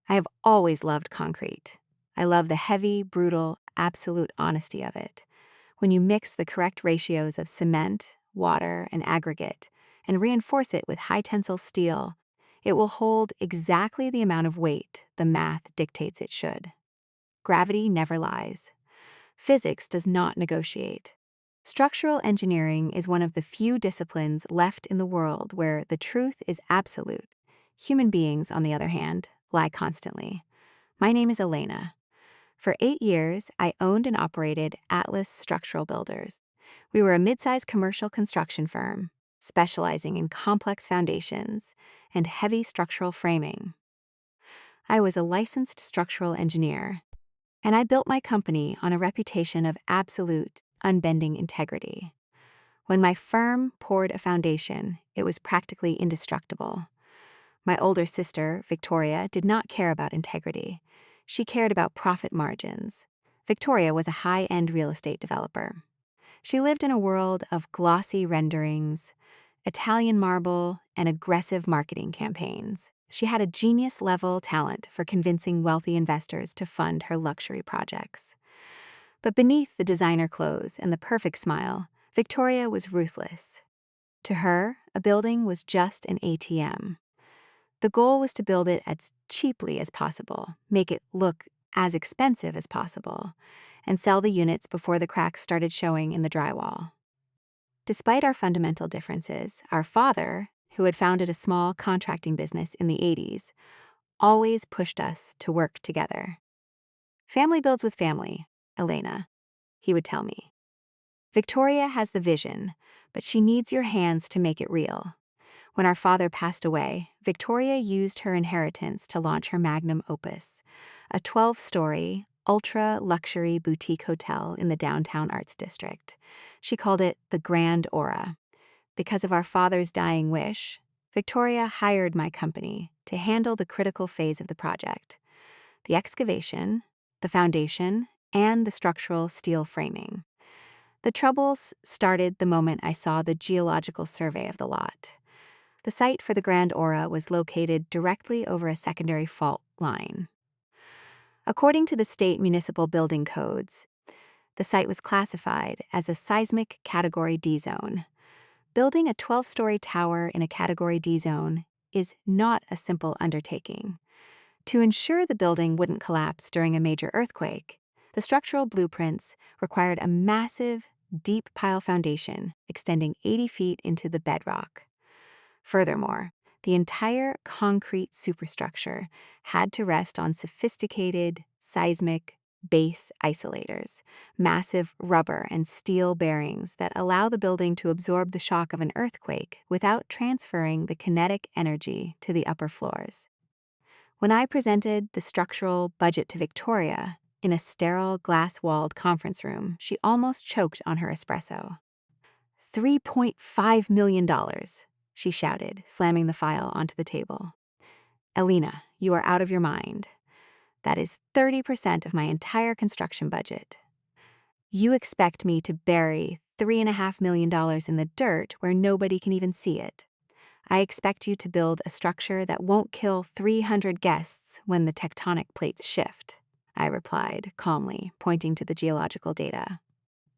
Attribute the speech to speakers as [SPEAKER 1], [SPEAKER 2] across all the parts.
[SPEAKER 1] I have always loved concrete. I love the heavy, brutal, absolute honesty of it. When you mix the correct ratios of cement, water, and aggregate, and reinforce it with high tensile steel, it will hold exactly the amount of weight the math dictates it should. Gravity never lies. Physics does not negotiate. Structural engineering is one of the few disciplines left in the world where the truth is absolute. Human beings, on the other hand, lie constantly. My name is Elena. For 8 years, I owned and operated Atlas Structural Builders. We were a mid-sized commercial construction firm, specializing in complex foundations and heavy structural framing. I was a licensed structural engineer, and I built my company on a reputation of absolute, unbending integrity. When my firm poured a foundation, it was practically indestructible. My older sister, Victoria, did not care about integrity. She cared about profit margins. Victoria was a high-end real estate developer. She lived in a world of glossy renderings, Italian marble, and aggressive marketing campaigns. She had a genius-level talent for convincing wealthy investors to fund her luxury projects. But beneath the designer clothes and the perfect smile, Victoria was ruthless. To her, a building was just an ATM. The goal was to build it as cheaply as possible, make it look as expensive as possible, and sell the units before the cracks started showing in the drywall. Despite our fundamental differences, our father, who had founded a small contracting business in the 80s, always pushed us to work together. Family builds with family, Elena, he would tell me. Victoria has the vision, but she needs your hands to make it real. When our father passed away, Victoria used her inheritance to launch her magnum opus, a 12-story, ultra-luxury boutique hotel in the downtown arts district. She called it the Grand Aura. Because of our father's dying wish, Victoria hired my company to handle the critical phase of the project: the excavation, the foundation, and the structural steel framing. The troubles started the moment I saw the geological survey of the lot. The site for the Grand Aura was located directly over a secondary fault line. According to the state municipal building codes, the site was classified as a seismic Category D zone. Building a 12-story tower in a Category D zone is not a simple undertaking. To ensure the building wouldn't collapse during a major earthquake, the structural blueprints required a massive, deep pile foundation extending 80 feet into the bedrock. Furthermore, the entire concrete superstructure had to rest on sophisticated, seismic base isolators, massive rubber and steel bearings that allow the building to absorb the shock of an earthquake without transferring the kinetic energy to the upper floors. When I presented the structural budget to Victoria in a sterile, glass-walled conference room, she almost choked on her espresso. $3.5 million, she shouted, slamming the file onto the table. Elena, you are out of your mind. That is 30% of my entire construction budget. You expect me to bury $3.5 million in the dirt where nobody can even see it. I expect you to build a structure that won't kill 300 guests when the tectonic plates shift, I replied, calmly, pointing to the geological data.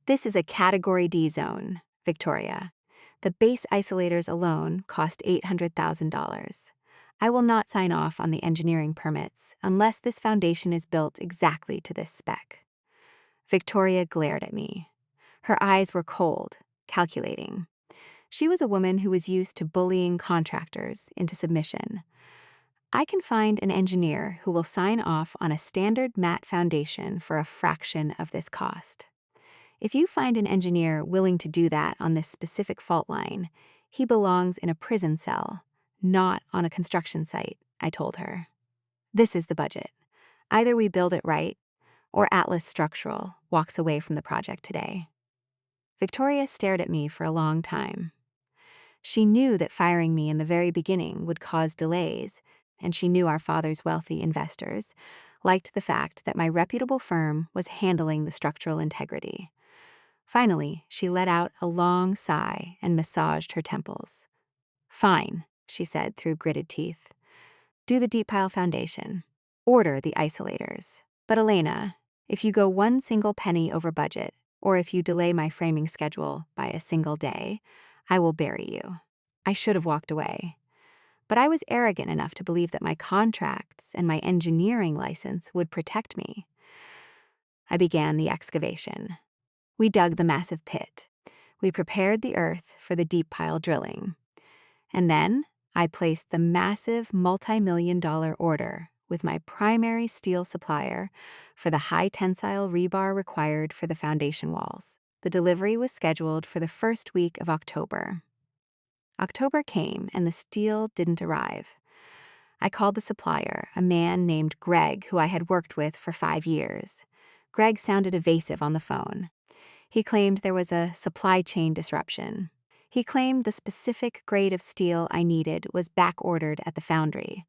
[SPEAKER 1] This is a Category D zone, Victoria. The base isolators alone cost $800,000. I will not sign off on the engineering permits unless this foundation is built exactly to this spec. Victoria glared at me. Her eyes were cold, calculating. She was a woman who was used to bullying contractors into submission. I can find an engineer who will sign off on a standard mat foundation for a fraction of this cost. If you find an engineer willing to do that on this specific fault line, he belongs in a prison cell, not on a construction site, I told her. This is the budget. Either we build it right, or Atlas Structural walks away from the project today. Victoria stared at me for a long time. She knew that firing me in the very beginning would cause delays, and she knew our father's wealthy investors liked the fact that my reputable firm was handling the structural integrity. Finally, she let out a long sigh and massaged her temples. Fine, she said through gritted teeth. Do the deep pile foundation. order the isolators. But Elena, if you go one single penny over budget, or if you delay my framing schedule by a single day, I will bury you. I should have walked away. But I was arrogant enough to believe that my contracts and my engineering license would protect me. I began the excavation. We dug the massive pit. We prepared the earth for the deep pile drilling. And then I placed the massive multi-million-dollar order with my primary steel supplier for the high tensile rebar required for the foundation walls. The delivery was scheduled for the first week of October. October came and the steel didn't arrive. I called the supplier, a man named Greg, who I had worked with for 5 years. Greg sounded evasive on the phone. He claimed there was a supply chain disruption. He claimed the specific grade of steel I needed was back-ordered at the foundry.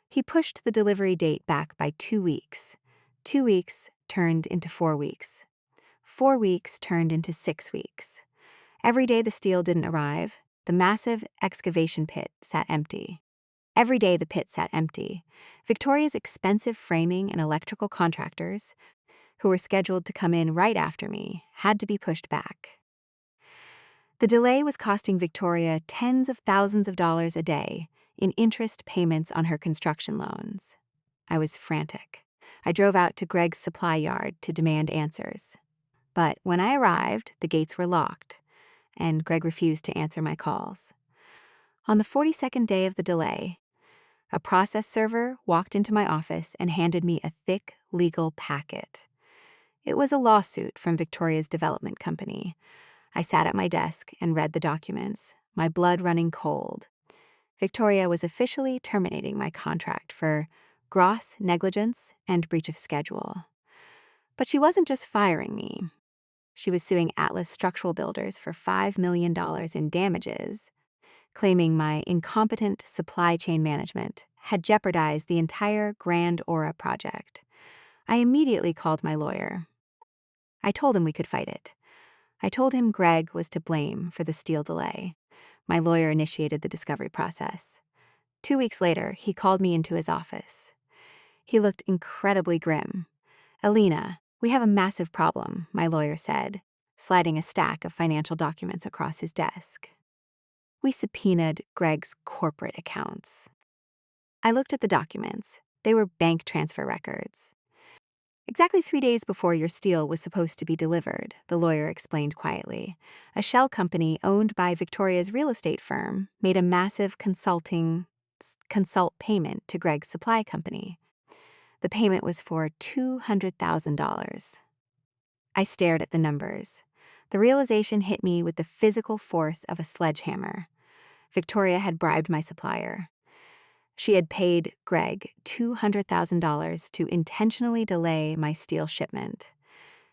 [SPEAKER 1] He pushed the delivery date back by 2 weeks. 2 weeks turned into 4 weeks. 4 weeks turned into 6 weeks. Every day the steel didn't arrive, the massive excavation pit sat empty. Every day the pit sat empty. Victoria's expensive framing and electrical contractors, who were scheduled to come in right after me, had to be pushed back. The delay was costing Victoria tens of thousands of dollars a day in interest payments on her construction loans. I was frantic. I drove out to Greg's supply yard to demand answers. But when I arrived, the gates were locked, and Greg refused to answer my calls. On the 42nd day of the delay, a process server walked into my office and handed me a thick legal packet. It was a lawsuit from Victoria's development company. I sat at my desk and read the documents, my blood running cold. Victoria was officially terminating my contract for gross negligence and breach of schedule. But she wasn't just firing me. She was suing Atlas Structural Builders for $5 million in damages, claiming my incompetent supply chain management had jeopardized the entire Grand Aura project. I immediately called my lawyer. I told him we could fight it. I told him Greg was to blame for the steel delay. My lawyer initiated the discovery process. 2 weeks later, he called me into his office. He looked incredibly grim. "Elena, we have a massive problem," my lawyer said, sliding a stack of financial documents across his desk. We subpoenaed Greg's corporate accounts. I looked at the documents. They were bank transfer records. "Exactly 3 days before your steel was supposed to be delivered," the lawyer explained quietly, "a shell company owned by Victoria's real estate firm made a massive consult payment to Greg's supply company. The payment was for $200,000. I stared at the numbers. The realization hit me with the physical force of a sledgehammer. Victoria had bribed my supplier. She had paid Greg $200,000 to intentionally delay my steel shipment.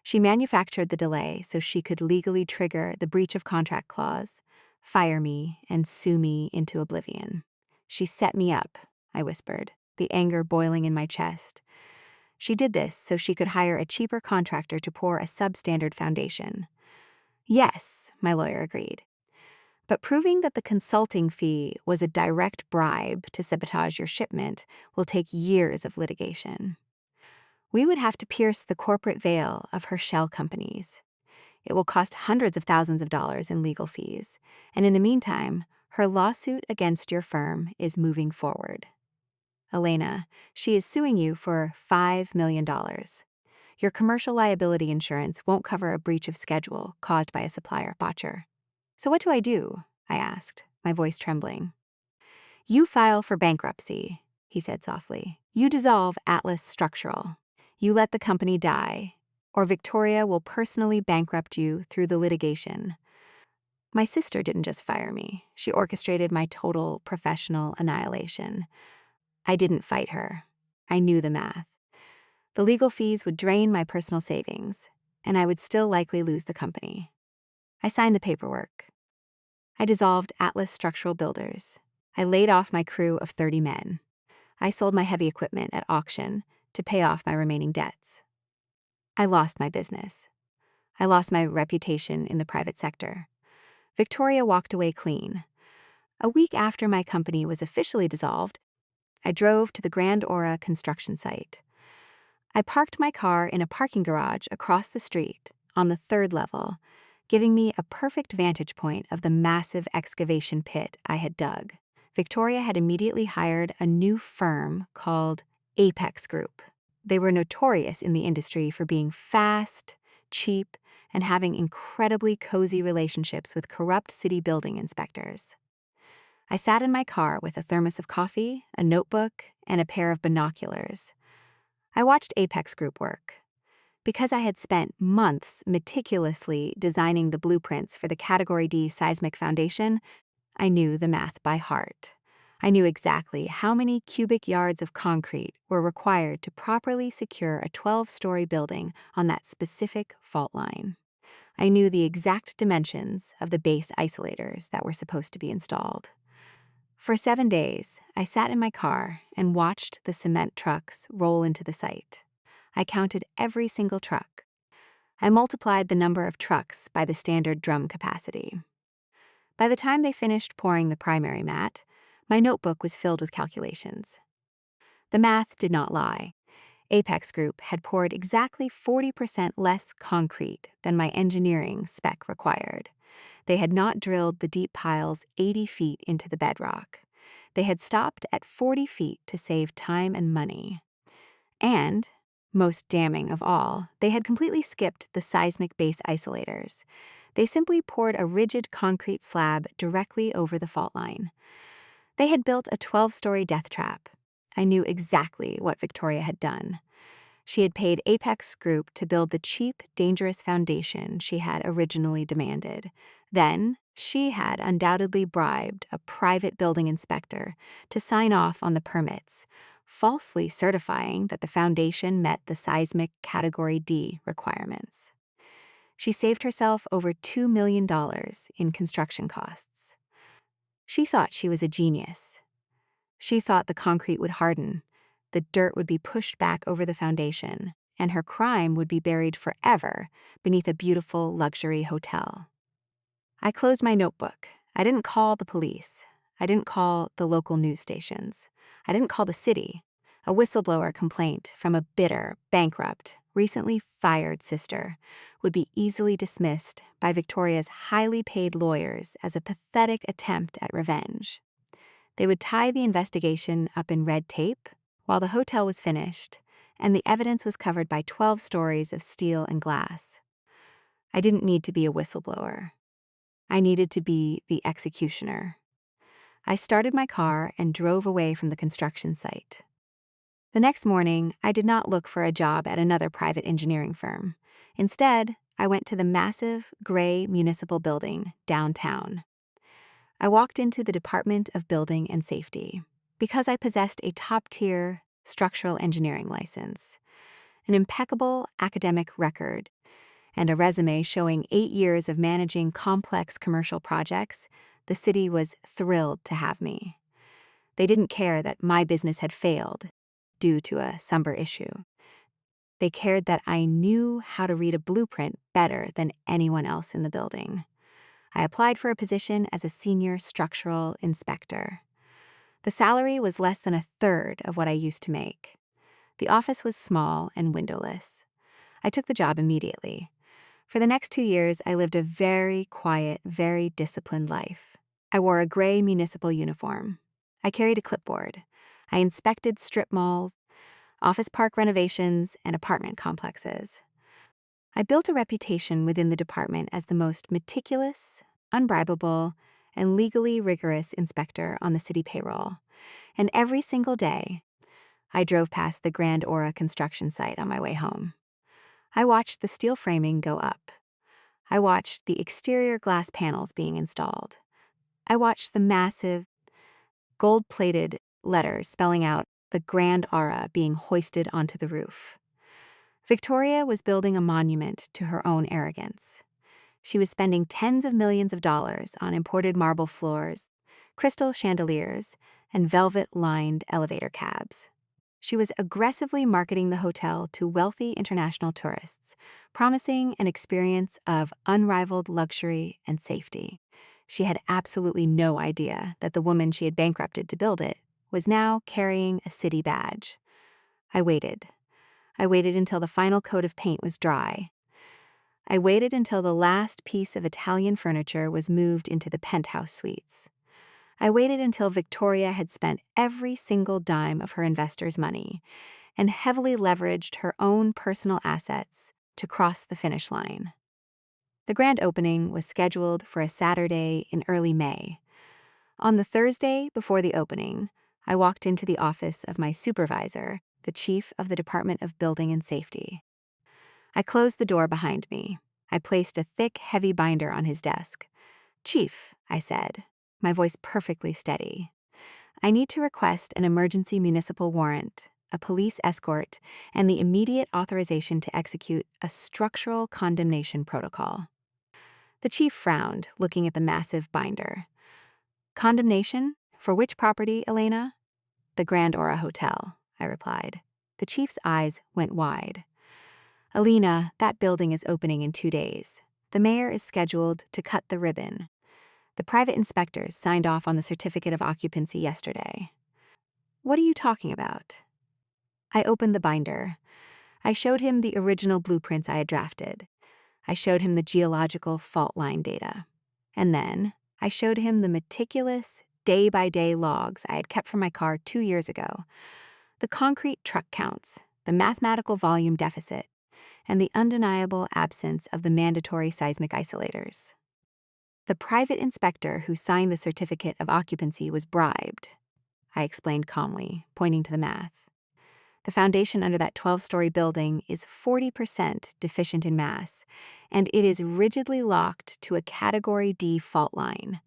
[SPEAKER 1] She manufactured the delay so she could legally trigger the breach of contract clause, fire me, and sue me into oblivion. "She set me up," I whispered, the anger boiling in my chest. She did this so she could hire a cheaper contractor to pour a substandard foundation. "Yes," my lawyer agreed. "But proving that the consulting fee was a direct bribe to sabotage your shipment will take years of litigation. We would have to pierce the corporate veil of her shell companies. It will cost hundreds of thousands of dollars in legal fees, and in the meantime, her lawsuit against your firm is moving forward. Elena, she is suing you for $5 million. Your commercial liability insurance won't cover a breach of schedule caused by a supplier botcher." "So what do I do?" I asked, my voice trembling. "You file for bankruptcy," he said softly. "You dissolve Atlas Structural. You let the company die, or Victoria will personally bankrupt you through the litigation." My sister didn't just fire me. She orchestrated my total professional annihilation. I didn't fight her. I knew the math. The legal fees would drain my personal savings, and I would still likely lose the company. I signed the paperwork. I dissolved Atlas Structural Builders. I laid off my crew of 30 men. I sold my heavy equipment at auction to pay off my remaining debts. I lost my business. I lost my reputation in the private sector. Victoria walked away clean. A week after my company was officially dissolved, I drove to the Grand Aura construction site. I parked my car in a parking garage across the street on the third level, giving me a perfect vantage point of the massive excavation pit I had dug. Victoria had immediately hired a new firm called Apex Group. They were notorious in the industry for being fast, cheap, and having incredibly cozy relationships with corrupt city building inspectors. I sat in my car with a thermos of coffee, a notebook, and a pair of binoculars. I watched Apex Group work. Because I had spent months meticulously designing the blueprints for the Category D seismic foundation, I knew the math by heart. I knew exactly how many cubic yards of concrete were required to properly secure a 12-story building on that specific fault line. I knew the exact dimensions of the base isolators that were supposed to be installed. For 7 days, I sat in my car and watched the cement trucks roll into the site. I counted every single truck. I multiplied the number of trucks by the standard drum capacity. By the time they finished pouring the primary mat, my notebook was filled with calculations. The math did not lie. Apex Group had poured exactly 40% less concrete than my engineering spec required. They had not drilled the deep piles 80 feet into the bedrock. They had stopped at 40 feet to save time and money. And, most damning of all, they had completely skipped the seismic base isolators. They simply poured a rigid concrete slab directly over the fault line. They had built a 12-story death trap. I knew exactly what Victoria had done. She had paid Apex Group to build the cheap, dangerous foundation she had originally demanded. Then, she had undoubtedly bribed a private building inspector to sign off on the permits, falsely certifying that the foundation met the seismic Category D requirements. She saved herself over $2 million in construction costs. She thought she was a genius. She thought the concrete would harden, the dirt would be pushed back over the foundation, and her crime would be buried forever beneath a beautiful luxury hotel. I closed my notebook. I didn't call the police. I didn't call the local news stations. I didn't call the city. A whistleblower complaint from a bitter, bankrupt, recently fired sister would be easily dismissed by Victoria's highly paid lawyers as a pathetic attempt at revenge. They would tie the investigation up in red tape while the hotel was finished, and the evidence was covered by 12 stories of steel and glass. I didn't need to be a whistleblower. I needed to be the executioner. I started my car and drove away from the construction site. The next morning, I did not look for a job at another private engineering firm. Instead, I went to the massive, gray municipal building downtown. I walked into the Department of Building and Safety because I possessed a top-tier structural engineering license, an impeccable academic record, and a resume showing 8 years of managing complex commercial projects. The city was thrilled to have me. They didn't care that my business had failed due to a somber issue. They cared that I knew how to read a blueprint better than anyone else in the building. I applied for a position as a senior structural inspector. The salary was less than a third of what I used to make. The office was small and windowless. I took the job immediately. For the next 2 years, I lived a very quiet, very disciplined life. I wore a gray municipal uniform. I carried a clipboard. I inspected strip malls, office park renovations, and apartment complexes. I built a reputation within the department as the most meticulous, unbribable, and legally rigorous inspector on the city payroll. And every single day, I drove past the Grand Aura construction site on my way home. I watched the steel framing go up. I watched the exterior glass panels being installed. I watched the massive, gold-plated letters spelling out the Grand Aura being hoisted onto the roof. Victoria was building a monument to her own arrogance. She was spending tens of millions of dollars on imported marble floors, crystal chandeliers, and velvet-lined elevator cabs. She was aggressively marketing the hotel to wealthy international tourists, promising an experience of unrivaled luxury and safety. She had absolutely no idea that the woman she had bankrupted to build it was now carrying a city badge. I waited. I waited until the final coat of paint was dry. I waited until the last piece of Italian furniture was moved into the penthouse suites. I waited until Victoria had spent every single dime of her investors' money and heavily leveraged her own personal assets to cross the finish line. The grand opening was scheduled for a Saturday in early May. On the Thursday before the opening, I walked into the office of my supervisor, the chief of the Department of Building and Safety. I closed the door behind me. I placed a thick, heavy binder on his desk. "Chief," I said, my voice perfectly steady, "I need to request an emergency municipal warrant, a police escort, and the immediate authorization to execute a structural condemnation protocol." The chief frowned, looking at the massive binder. "Condemnation? For which property, Elena?" "The Grand Aura Hotel," I replied. The chief's eyes went wide. "Elena, that building is opening in 2 days. The mayor is scheduled to cut the ribbon. The private inspectors signed off on the certificate of occupancy yesterday." "What are you talking about?" I opened the binder. I showed him the original blueprints I had drafted. I showed him the geological fault line data. And then I showed him the meticulous, day-by-day logs I had kept from my car 2 years ago. The concrete truck counts, the mathematical volume deficit, and the undeniable absence of the mandatory seismic isolators. "The private inspector who signed the certificate of occupancy was bribed," I explained calmly, pointing to the math. "The foundation under that 12-story building is 40% deficient in mass, and it is rigidly locked to a Category D fault line.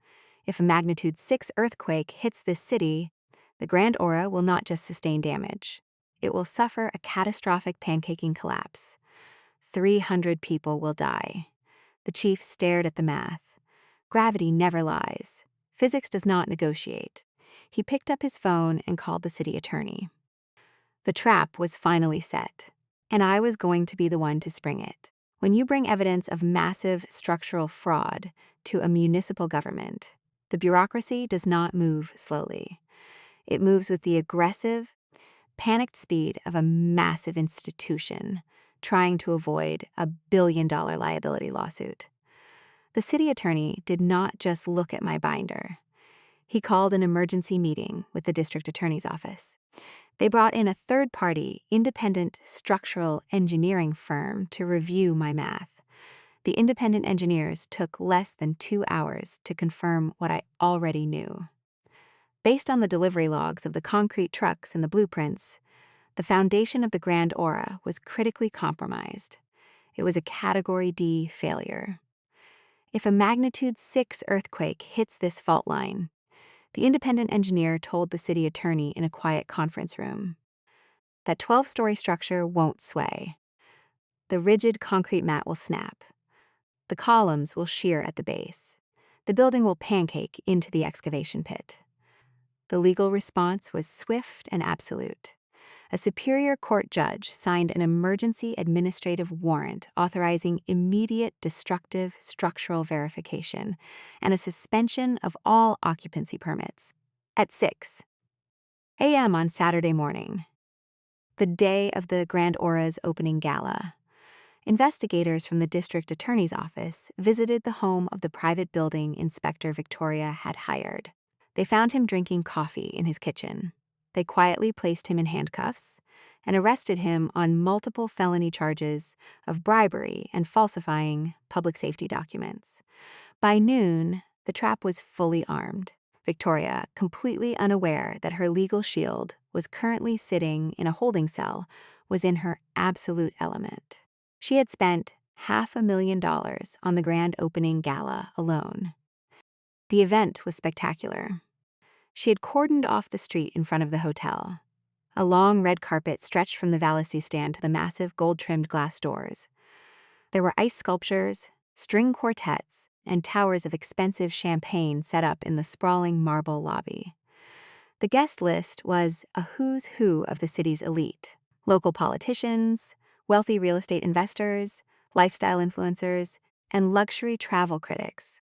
[SPEAKER 1] If a magnitude 6 earthquake hits this city, the Grand Aura will not just sustain damage. It will suffer a catastrophic pancaking collapse. 300 people will die." The chief stared at the math. Gravity never lies. Physics does not negotiate. He picked up his phone and called the city attorney. The trap was finally set, and I was going to be the one to spring it. When you bring evidence of massive structural fraud to a municipal government, the bureaucracy does not move slowly. It moves with the aggressive, panicked speed of a massive institution trying to avoid a billion-dollar liability lawsuit. The city attorney did not just look at my binder. He called an emergency meeting with the district attorney's office. They brought in a third-party, independent structural engineering firm to review my math. The independent engineers took less than 2 hours to confirm what I already knew. Based on the delivery logs of the concrete trucks and the blueprints, the foundation of the Grand Aura was critically compromised. It was a Category D failure. If a magnitude 6 earthquake hits this fault line, the independent engineer told the city attorney in a quiet conference room, that 12-story structure won't sway. The rigid concrete mat will snap. The columns will shear at the base. The building will pancake into the excavation pit. The legal response was swift and absolute. A Superior Court judge signed an emergency administrative warrant authorizing immediate destructive structural verification and a suspension of all occupancy permits at 6 a.m. on Saturday morning, the day of the Grand Aura's opening gala. Investigators from the district attorney's office visited the home of the private building Inspector Victoria had hired. They found him drinking coffee in his kitchen. They quietly placed him in handcuffs and arrested him on multiple felony charges of bribery and falsifying public safety documents. By noon, the trap was fully armed. Victoria, completely unaware that her legal shield was currently sitting in a holding cell, was in her absolute element. She had spent $500,000 on the grand opening gala alone. The event was spectacular. She had cordoned off the street in front of the hotel. A long red carpet stretched from the Vallacy stand to the massive gold-trimmed glass doors. There were ice sculptures, string quartets, and towers of expensive champagne set up in the sprawling marble lobby. The guest list was a who's who of the city's elite: local politicians, wealthy real estate investors, lifestyle influencers, and luxury travel critics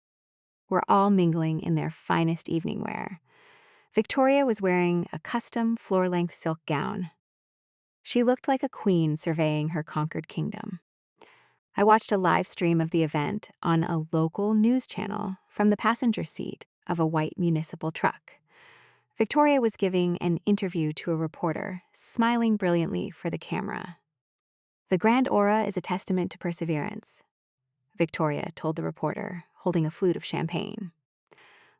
[SPEAKER 1] were all mingling in their finest evening wear. Victoria was wearing a custom floor-length silk gown. She looked like a queen surveying her conquered kingdom. I watched a live stream of the event on a local news channel from the passenger seat of a white municipal truck. Victoria was giving an interview to a reporter, smiling brilliantly for the camera. "The grand aura is a testament to perseverance," Victoria told the reporter, holding a flute of champagne.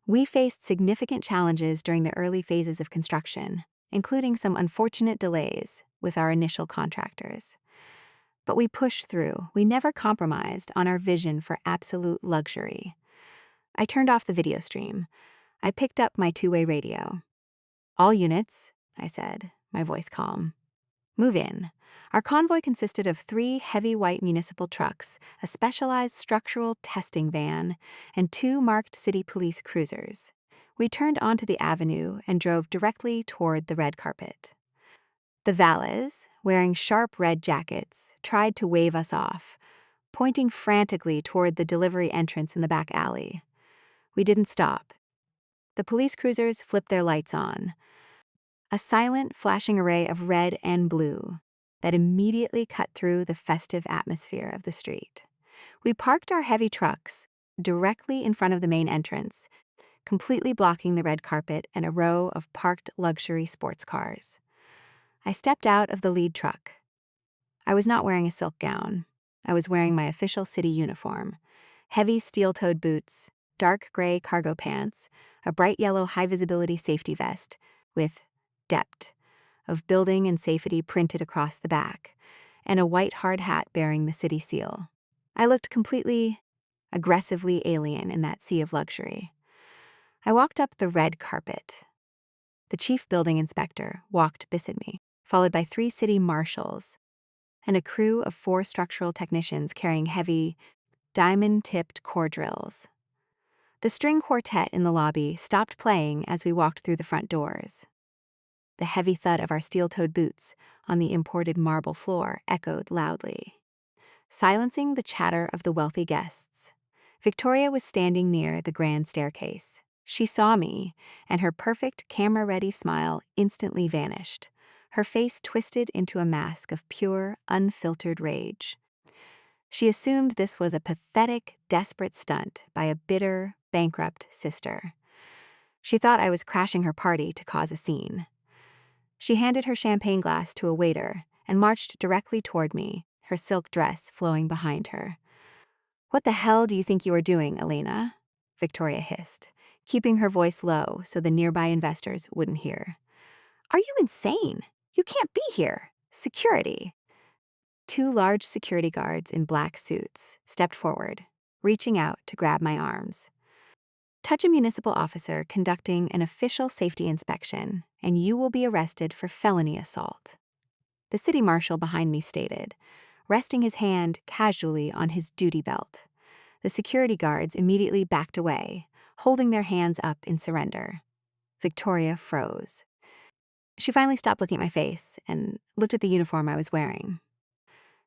[SPEAKER 1] "We faced significant challenges during the early phases of construction, including some unfortunate delays with our initial contractors. But we pushed through. We never compromised on our vision for absolute luxury." I turned off the video stream. I picked up my two-way radio. "All units," I said, my voice calm. "Move in." Our convoy consisted of 3 heavy white municipal trucks, a specialized structural testing van, and 2 marked city police cruisers. We turned onto the avenue and drove directly toward the red carpet. The valets, wearing sharp red jackets, tried to wave us off, pointing frantically toward the delivery entrance in the back alley. We didn't stop. The police cruisers flipped their lights on, a silent, flashing array of red and blue that immediately cut through the festive atmosphere of the street. We parked our heavy trucks directly in front of the main entrance, completely blocking the red carpet and a row of parked luxury sports cars. I stepped out of the lead truck. I was not wearing a silk gown. I was wearing my official city uniform: heavy steel-toed boots, dark gray cargo pants, a bright yellow high-visibility safety vest with "DEPT" of building and safety printed across the back, and a white hard hat bearing the city seal. I looked completely, aggressively alien in that sea of luxury. I walked up the red carpet. The chief building inspector walked beside me, followed by 3 city marshals and a crew of 4 structural technicians carrying heavy, diamond-tipped core drills. The string quartet in the lobby stopped playing as we walked through the front doors. The heavy thud of our steel-toed boots on the imported marble floor echoed loudly, silencing the chatter of the wealthy guests. Victoria was standing near the grand staircase. She saw me, and her perfect camera-ready smile instantly vanished. Her face twisted into a mask of pure, unfiltered rage. She assumed this was a pathetic, desperate stunt by a bitter, bankrupt sister. She thought I was crashing her party to cause a scene. She handed her champagne glass to a waiter and marched directly toward me, her silk dress flowing behind her. "What the hell do you think you are doing, Elena?" Victoria hissed, keeping her voice low so the nearby investors wouldn't hear. "Are you insane? You can't be here. Security." 2 large security guards in black suits stepped forward, reaching out to grab my arms. "Touch a municipal officer conducting an official safety inspection, and you will be arrested for felony assault," the city marshal behind me stated, resting his hand casually on his duty belt. The security guards immediately backed away, holding their hands up in surrender. Victoria froze. She finally stopped looking at my face and looked at the uniform I was wearing.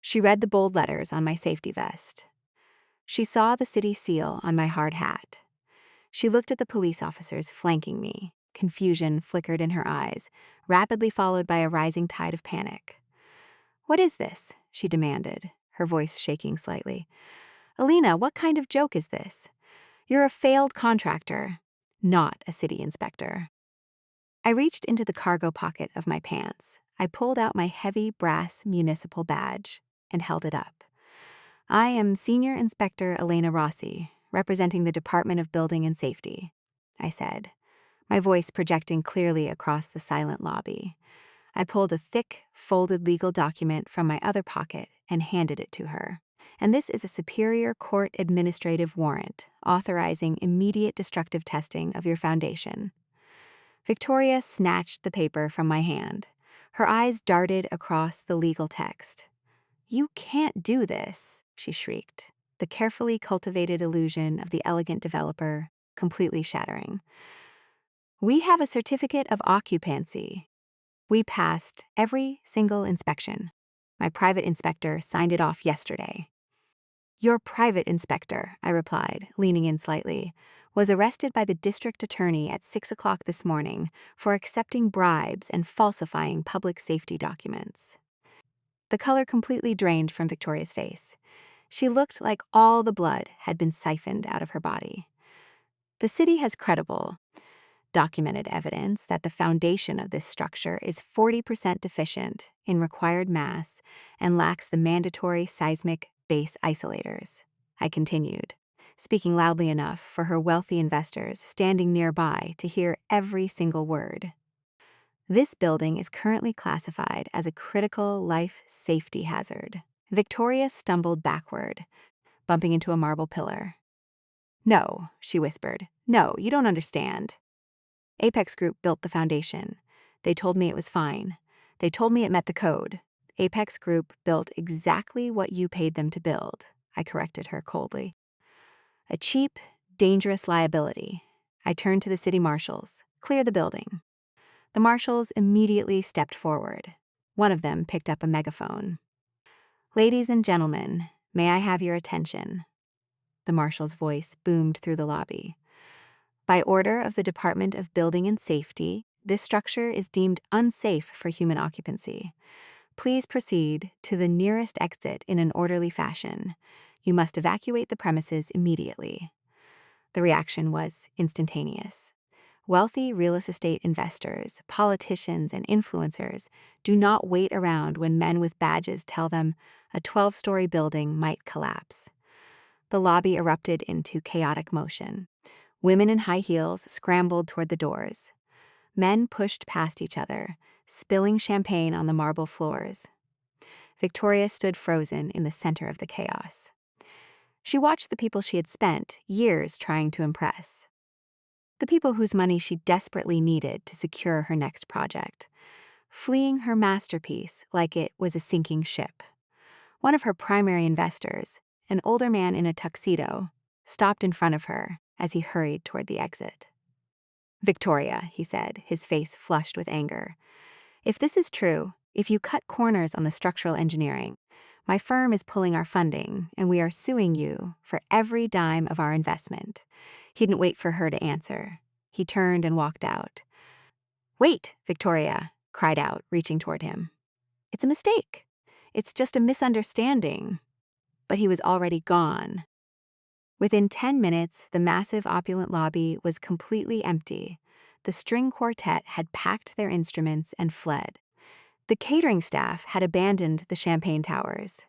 [SPEAKER 1] She read the bold letters on my safety vest. She saw the city seal on my hard hat. She looked at the police officers flanking me. Confusion flickered in her eyes, rapidly followed by a rising tide of panic. "What is this?" she demanded, her voice shaking slightly. "Elena, what kind of joke is this? You're a failed contractor, not a city inspector." I reached into the cargo pocket of my pants. I pulled out my heavy brass municipal badge and held it up. "I am Senior Inspector Elena Rossi, representing the Department of Building and Safety," I said, my voice projecting clearly across the silent lobby. I pulled a thick, folded legal document from my other pocket and handed it to her. "And this is a Superior Court Administrative Warrant authorizing immediate destructive testing of your foundation." Victoria snatched the paper from my hand. Her eyes darted across the legal text. "You can't do this," she shrieked, the carefully cultivated illusion of the elegant developer completely shattering. "We have a certificate of occupancy. We passed every single inspection. My private inspector signed it off yesterday." "Your private inspector," I replied, leaning in slightly. was arrested by the district attorney at 6 o'clock this morning for accepting bribes and falsifying public safety documents. The color completely drained from Victoria's face. She looked like all the blood had been siphoned out of her body. The city has credible, documented evidence that the foundation of this structure is 40% deficient in required mass and lacks the mandatory seismic base isolators, I continued, speaking loudly enough for her wealthy investors standing nearby to hear every single word. This building is currently classified as a critical life safety hazard. Victoria stumbled backward, bumping into a marble pillar. No, she whispered. No, you don't understand. Apex Group built the foundation. They told me it was fine. They told me it met the code. Apex Group built exactly what you paid them to build, I corrected her coldly. A cheap, dangerous liability. I turned to the city marshals. Clear the building. The marshals immediately stepped forward. One of them picked up a megaphone. Ladies and gentlemen, may I have your attention? The marshal's voice boomed through the lobby. By order of the Department of Building and Safety, this structure is deemed unsafe for human occupancy. Please proceed to the nearest exit in an orderly fashion. You must evacuate the premises immediately. The reaction was instantaneous. Wealthy real estate investors, politicians, and influencers do not wait around when men with badges tell them a 12-story building might collapse. The lobby erupted into chaotic motion. Women in high heels scrambled toward the doors. Men pushed past each other, spilling champagne on the marble floors. Victoria stood frozen in the center of the chaos. She watched the people she had spent years trying to impress. The people whose money she desperately needed to secure her next project, fleeing her masterpiece like it was a sinking ship. One of her primary investors, an older man in a tuxedo, stopped in front of her as he hurried toward the exit. Victoria, he said, his face flushed with anger. If this is true, if you cut corners on the structural engineering, my firm is pulling our funding, and we are suing you for every dime of our investment. He didn't wait for her to answer. He turned and walked out. Wait, Victoria cried out, reaching toward him. It's a mistake. It's just a misunderstanding. But he was already gone. Within 10 minutes, the massive opulent lobby was completely empty. The string quartet had packed their instruments and fled. The catering staff had abandoned the champagne towers.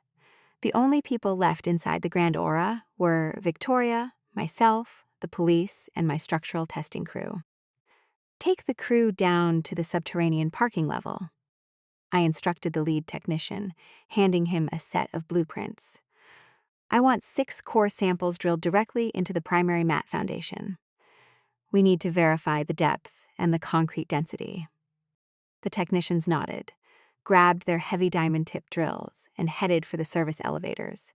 [SPEAKER 1] The only people left inside the Grand Aura were Victoria, myself, the police, and my structural testing crew. Take the crew down to the subterranean parking level, I instructed the lead technician, handing him a set of blueprints. I want 6 core samples drilled directly into the primary mat foundation. We need to verify the depth and the concrete density. The technicians nodded, grabbed their heavy diamond-tipped drills, and headed for the service elevators.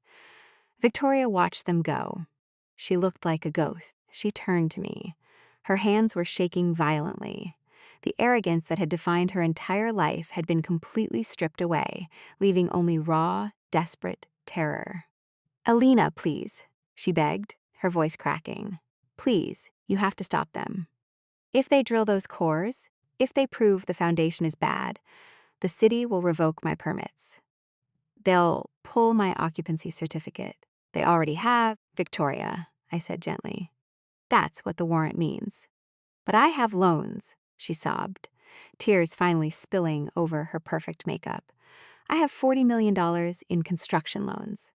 [SPEAKER 1] Victoria watched them go. She looked like a ghost. She turned to me. Her hands were shaking violently. The arrogance that had defined her entire life had been completely stripped away, leaving only raw, desperate terror. "Elena, please," she begged, her voice cracking. "Please, you have to stop them. If they drill those cores, if they prove the foundation is bad, the city will revoke my permits. They'll pull my occupancy certificate. They already have." "Victoria," I said gently. "That's what the warrant means. But I have loans," she sobbed, tears finally spilling over her perfect makeup. "I have $40 million in construction loans.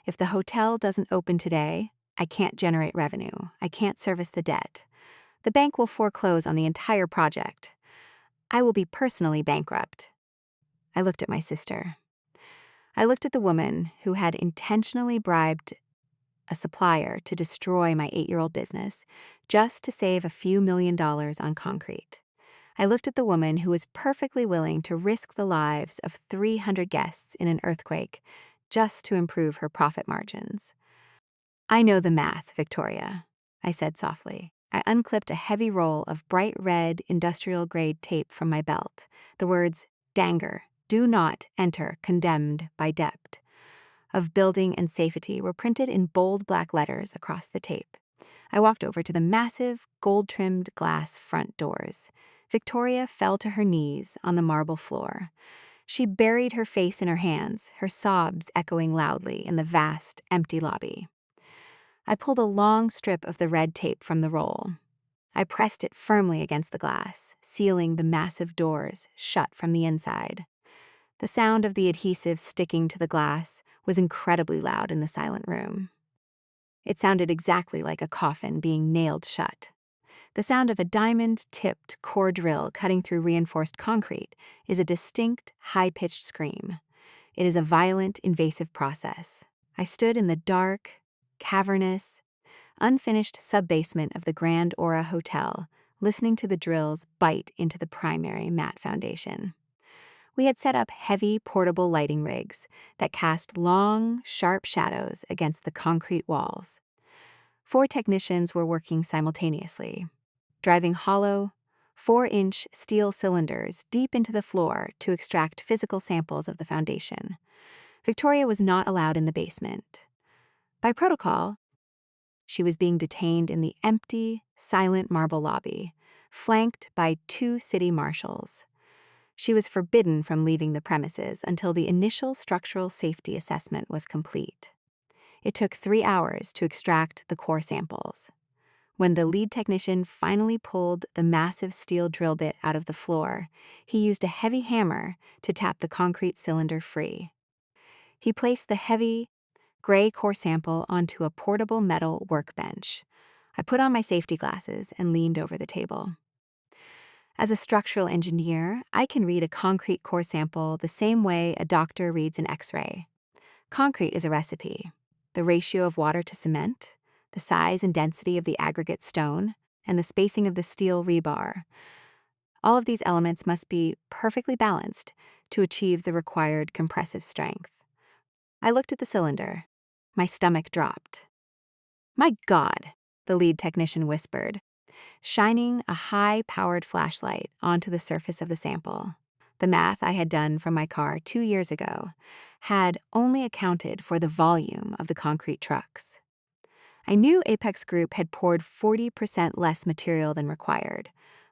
[SPEAKER 1] If the hotel doesn't open today, I can't generate revenue. I can't service the debt. The bank will foreclose on the entire project. I will be personally bankrupt." I looked at my sister. I looked at the woman who had intentionally bribed a supplier to destroy my 8-year-old business just to save a few $1,000,000 on concrete. I looked at the woman who was perfectly willing to risk the lives of 300 guests in an earthquake just to improve her profit margins. "I know the math, Victoria," I said softly. I unclipped a heavy roll of bright red industrial-grade tape from my belt. The words, "Danger, do not enter condemned by debt," of building and safety were printed in bold black letters across the tape. I walked over to the massive, gold-trimmed glass front doors. Victoria fell to her knees on the marble floor. She buried her face in her hands, her sobs echoing loudly in the vast, empty lobby. I pulled a long strip of the red tape from the roll. I pressed it firmly against the glass, sealing the massive doors shut from the inside. The sound of the adhesive sticking to the glass was incredibly loud in the silent room. It sounded exactly like a coffin being nailed shut. The sound of a diamond-tipped core drill cutting through reinforced concrete is a distinct, high-pitched scream. It is a violent, invasive process. I stood in the dark, cavernous, unfinished sub-basement of the Grand Aura Hotel, listening to the drills bite into the primary mat foundation. We had set up heavy, portable lighting rigs that cast long, sharp shadows against the concrete walls. 4 technicians were working simultaneously, driving hollow, 4-inch steel cylinders deep into the floor to extract physical samples of the foundation. Victoria was not allowed in the basement. By protocol, she was being detained in the empty, silent marble lobby, flanked by 2 city marshals. She was forbidden from leaving the premises until the initial structural safety assessment was complete. It took 3 hours to extract the core samples. When the lead technician finally pulled the massive steel drill bit out of the floor, he used a heavy hammer to tap the concrete cylinder free. He placed the heavy, gray core sample onto a portable metal workbench. I put on my safety glasses and leaned over the table. As a structural engineer, I can read a concrete core sample the same way a doctor reads an X-ray. Concrete is a recipe. The ratio of water to cement, the size and density of the aggregate stone, and the spacing of the steel rebar. All of these elements must be perfectly balanced to achieve the required compressive strength. I looked at the cylinder. My stomach dropped. "My God," the lead technician whispered, shining a high-powered flashlight onto the surface of the sample. The math I had done from my car 2 years ago had only accounted for the volume of the concrete trucks. I knew Apex Group had poured 40% less material than required,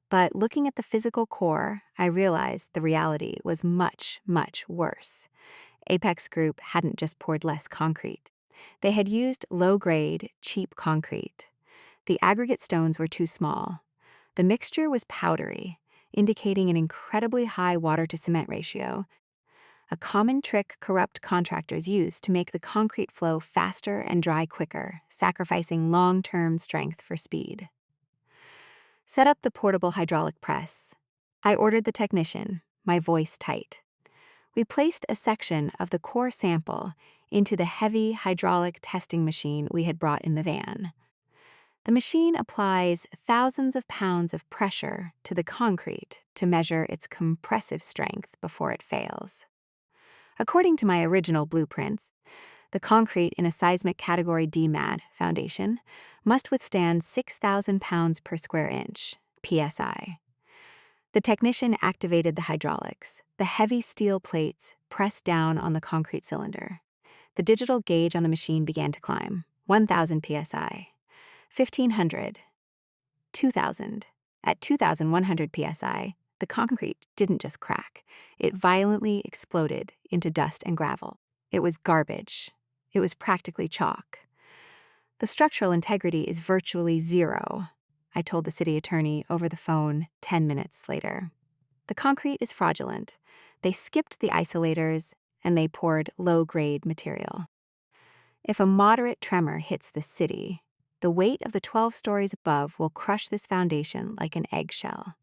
[SPEAKER 1] but looking at the physical core, I realized the reality was much, much worse. Apex Group hadn't just poured less concrete. They had used low-grade, cheap concrete. The aggregate stones were too small. The mixture was powdery, indicating an incredibly high water-to-cement ratio, a common trick corrupt contractors use to make the concrete flow faster and dry quicker, sacrificing long-term strength for speed. Set up the portable hydraulic press. I ordered the technician, my voice tight. We placed a section of the core sample into the heavy hydraulic testing machine we had brought in the van. The machine applies thousands of pounds of pressure to the concrete to measure its compressive strength before it fails. According to my original blueprints, the concrete in a seismic category D mat foundation must withstand 6,000 pounds per square inch, PSI. The technician activated the hydraulics. The heavy steel plates pressed down on the concrete cylinder. The digital gauge on the machine began to climb. 1,000 PSI. 1,500. 2,000. At 2,100 PSI, the concrete didn't just crack. It violently exploded into dust and gravel. It was garbage. It was practically chalk. The structural integrity is virtually zero, I told the city attorney over the phone 10 minutes later. The concrete is fraudulent. They skipped the isolators and they poured low-grade material. If a moderate tremor hits the city, the weight of the 12 stories above will crush this foundation like an eggshell.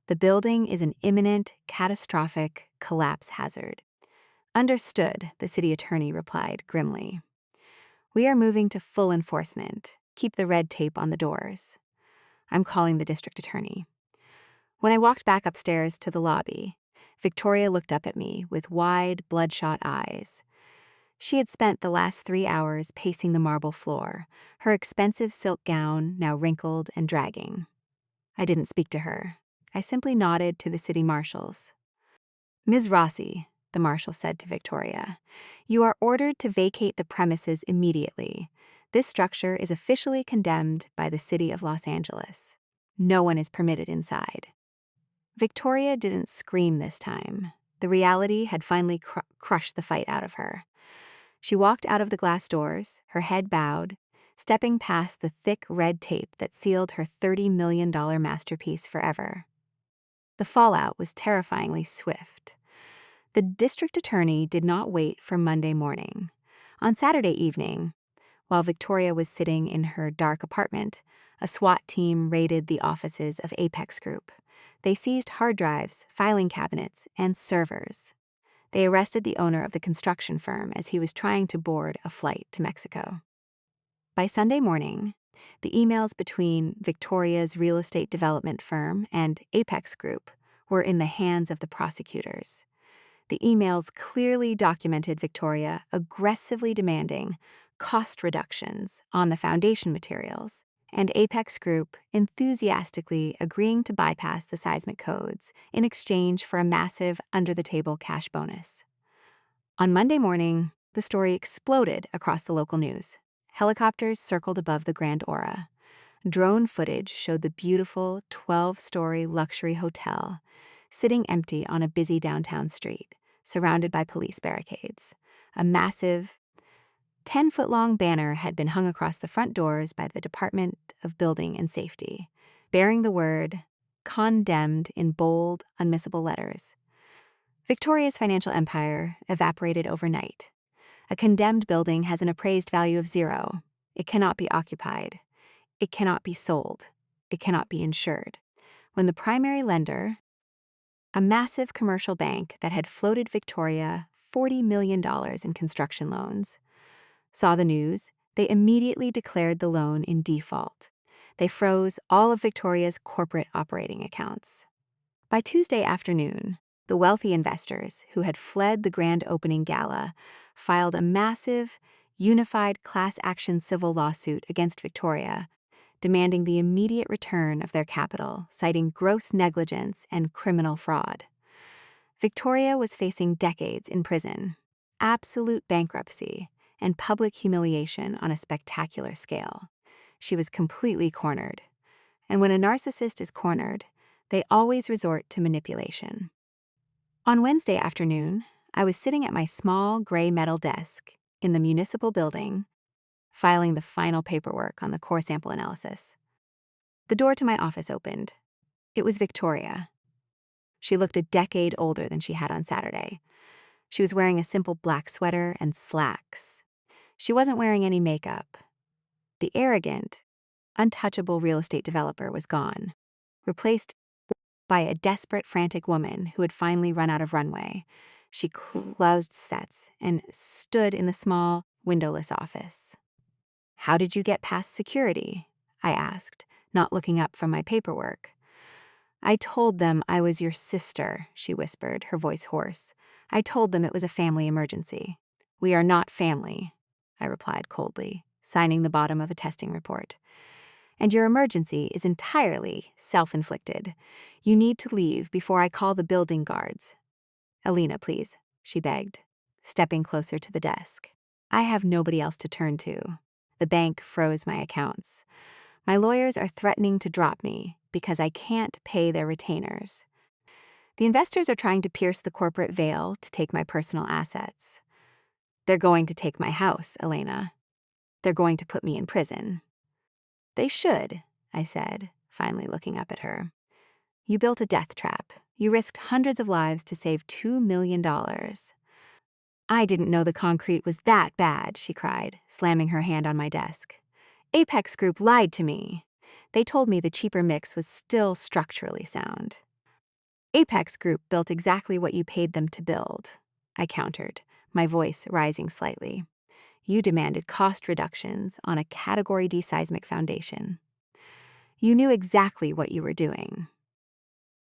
[SPEAKER 1] The building is an imminent, catastrophic collapse hazard. Understood, the city attorney replied grimly. We are moving to full enforcement. Keep the red tape on the doors. I'm calling the district attorney. When I walked back upstairs to the lobby, Victoria looked up at me with wide, bloodshot eyes. She had spent the last 3 hours pacing the marble floor, her expensive silk gown now wrinkled and dragging. I didn't speak to her. I simply nodded to the city marshals. Ms. Rossi, the marshal said to Victoria, you are ordered to vacate the premises immediately. This structure is officially condemned by the city of Los Angeles. No one is permitted inside. Victoria didn't scream this time. The reality had finally crushed the fight out of her. She walked out of the glass doors, her head bowed, stepping past the thick red tape that sealed her $30 million masterpiece forever. The fallout was terrifyingly swift. The district attorney did not wait for Monday morning. On Saturday evening, while Victoria was sitting in her dark apartment, a SWAT team raided the offices of Apex Group. They seized hard drives, filing cabinets, and servers. They arrested the owner of the construction firm as he was trying to board a flight to Mexico. By Sunday morning, the emails between Victoria's real estate development firm and Apex Group were in the hands of the prosecutors. The emails clearly documented Victoria aggressively demanding cost reductions on the foundation materials, and Apex Group enthusiastically agreeing to bypass the seismic codes in exchange for a massive under-the-table cash bonus. On Monday morning, the story exploded across the local news. Helicopters circled above the Grand Aura. Drone footage showed the beautiful 12-story luxury hotel sitting empty on a busy downtown street, surrounded by police barricades. A massive 10-foot-long banner had been hung across the front doors by the Department of Building and Safety, bearing the word "condemned" in bold, unmissable letters. Victoria's financial empire evaporated overnight. A condemned building has an appraised value of 0. It cannot be occupied. It cannot be sold. It cannot be insured. When the primary lender, a massive commercial bank that had floated Victoria $40 million in construction loans, saw the news, they immediately declared the loan in default. They froze all of Victoria's corporate operating accounts. By Tuesday afternoon, the wealthy investors who had fled the grand opening gala filed a massive, unified class action civil lawsuit against Victoria, demanding the immediate return of their capital, citing gross negligence and criminal fraud. Victoria was facing decades in prison, absolute bankruptcy, and public humiliation on a spectacular scale. She was completely cornered. And when a narcissist is cornered, they always resort to manipulation. On Wednesday afternoon, I was sitting at my small gray metal desk in the municipal building, filing the final paperwork on the core sample analysis. The door to my office opened. It was Victoria. She looked a decade older than she had on Saturday. She was wearing a simple black sweater and slacks. She wasn't wearing any makeup. The arrogant, untouchable real estate developer was gone, replaced by a desperate, frantic woman who had finally run out of runway. She closed sets and stood in the small, windowless office. "How did you get past security?" I asked, not looking up from my paperwork. "I told them I was your sister," she whispered, her voice hoarse. "I told them it was a family emergency." "We are not family," I replied coldly, signing the bottom of a testing report. "And your emergency is entirely self-inflicted. You need to leave before I call the building guards." "Elena, please," she begged, stepping closer to the desk. "I have nobody else to turn to. The bank froze my accounts. My lawyers are threatening to drop me because I can't pay their retainers. The investors are trying to pierce the corporate veil to take my personal assets. They're going to take my house, Elena. They're going to put me in prison." "They should," I said, finally looking up at her. "You built a death trap. You risked hundreds of lives to save $2 million. "I didn't know the concrete was that bad," she cried, slamming her hand on my desk. "Apex Group lied to me. They told me the cheaper mix was still structurally sound." "Apex Group built exactly what you paid them to build," I countered, my voice rising slightly. "You demanded cost reductions on a Category D seismic foundation. You knew exactly what you were doing.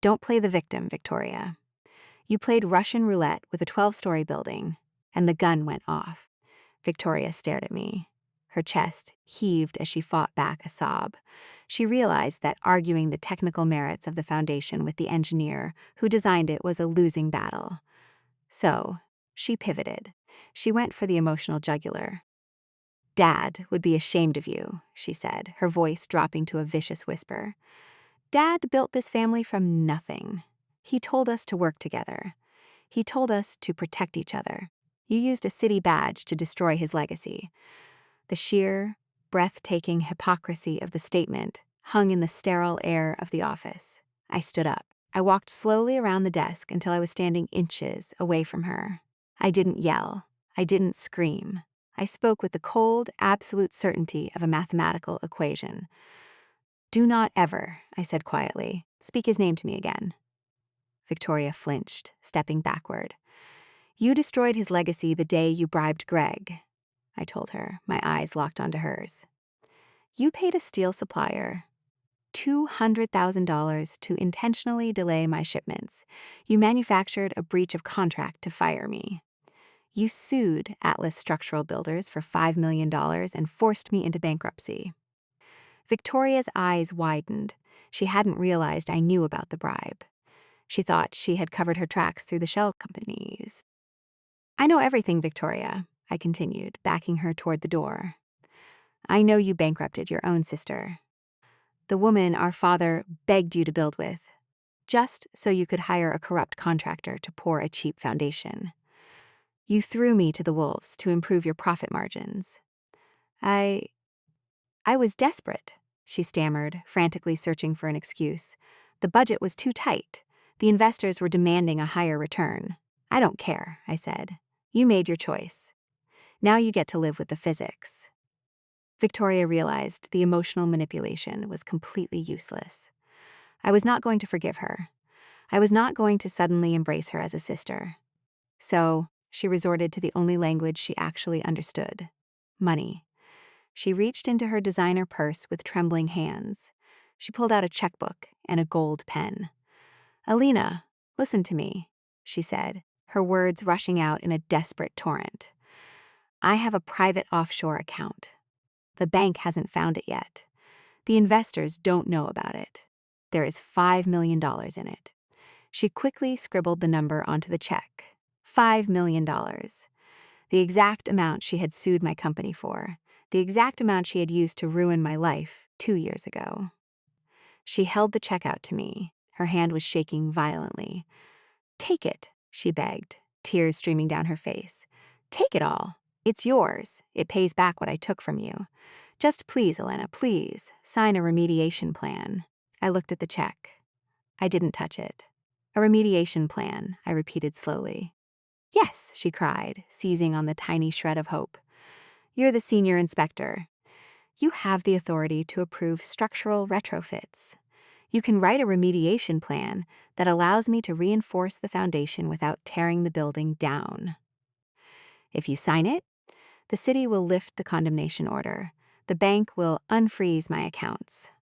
[SPEAKER 1] Don't play the victim, Victoria. You played Russian roulette with a 12-story building, and the gun went off." Victoria stared at me. Her chest heaved as she fought back a sob. She realized that arguing the technical merits of the foundation with the engineer who designed it was a losing battle. So, she pivoted. She went for the emotional jugular. Dad would be ashamed of you, she said, her voice dropping to a vicious whisper. Dad built this family from nothing. He told us to work together. He told us to protect each other. You used a city badge to destroy his legacy. The sheer, breathtaking hypocrisy of the statement hung in the sterile air of the office. I stood up. I walked slowly around the desk until I was standing inches away from her. I didn't yell. I didn't scream. I spoke with the cold, absolute certainty of a mathematical equation. Do not ever, I said quietly, speak his name to me again. Victoria flinched, stepping backward. You destroyed his legacy the day you bribed Greg, I told her, my eyes locked onto hers. You paid a steel supplier $200,000 to intentionally delay my shipments. You manufactured a breach of contract to fire me. You sued Atlas Structural Builders for $5 million and forced me into bankruptcy. Victoria's eyes widened. She hadn't realized I knew about the bribe. She thought she had covered her tracks through the shell companies. I know everything, Victoria, I continued, backing her toward the door. I know you bankrupted your own sister. The woman our father begged you to build with, just so you could hire a corrupt contractor to pour a cheap foundation. You threw me to the wolves to improve your profit margins. I was desperate, she stammered, frantically searching for an excuse. The budget was too tight. The investors were demanding a higher return. I don't care, I said. You made your choice. Now you get to live with the physics. Victoria realized the emotional manipulation was completely useless. I was not going to forgive her. I was not going to suddenly embrace her as a sister. So she resorted to the only language she actually understood: money. She reached into her designer purse with trembling hands. She pulled out a checkbook and a gold pen. Elena, listen to me, she said, her words rushing out in a desperate torrent. I have a private offshore account. The bank hasn't found it yet. The investors don't know about it. There is $5 million in it. She quickly scribbled the number onto the check. $5 million. The exact amount she had sued my company for. The exact amount she had used to ruin my life 2 years ago. She held the check out to me. Her hand was shaking violently. Take it, she begged, tears streaming down her face. Take it all. It's yours. It pays back what I took from you. Just please, Elena, please, sign a remediation plan. I looked at the check. I didn't touch it. A remediation plan, I repeated slowly. Yes, she cried, seizing on the tiny shred of hope. You're the senior inspector. You have the authority to approve structural retrofits. You can write a remediation plan that allows me to reinforce the foundation without tearing the building down. If you sign it, the city will lift the condemnation order. The bank will unfreeze my accounts.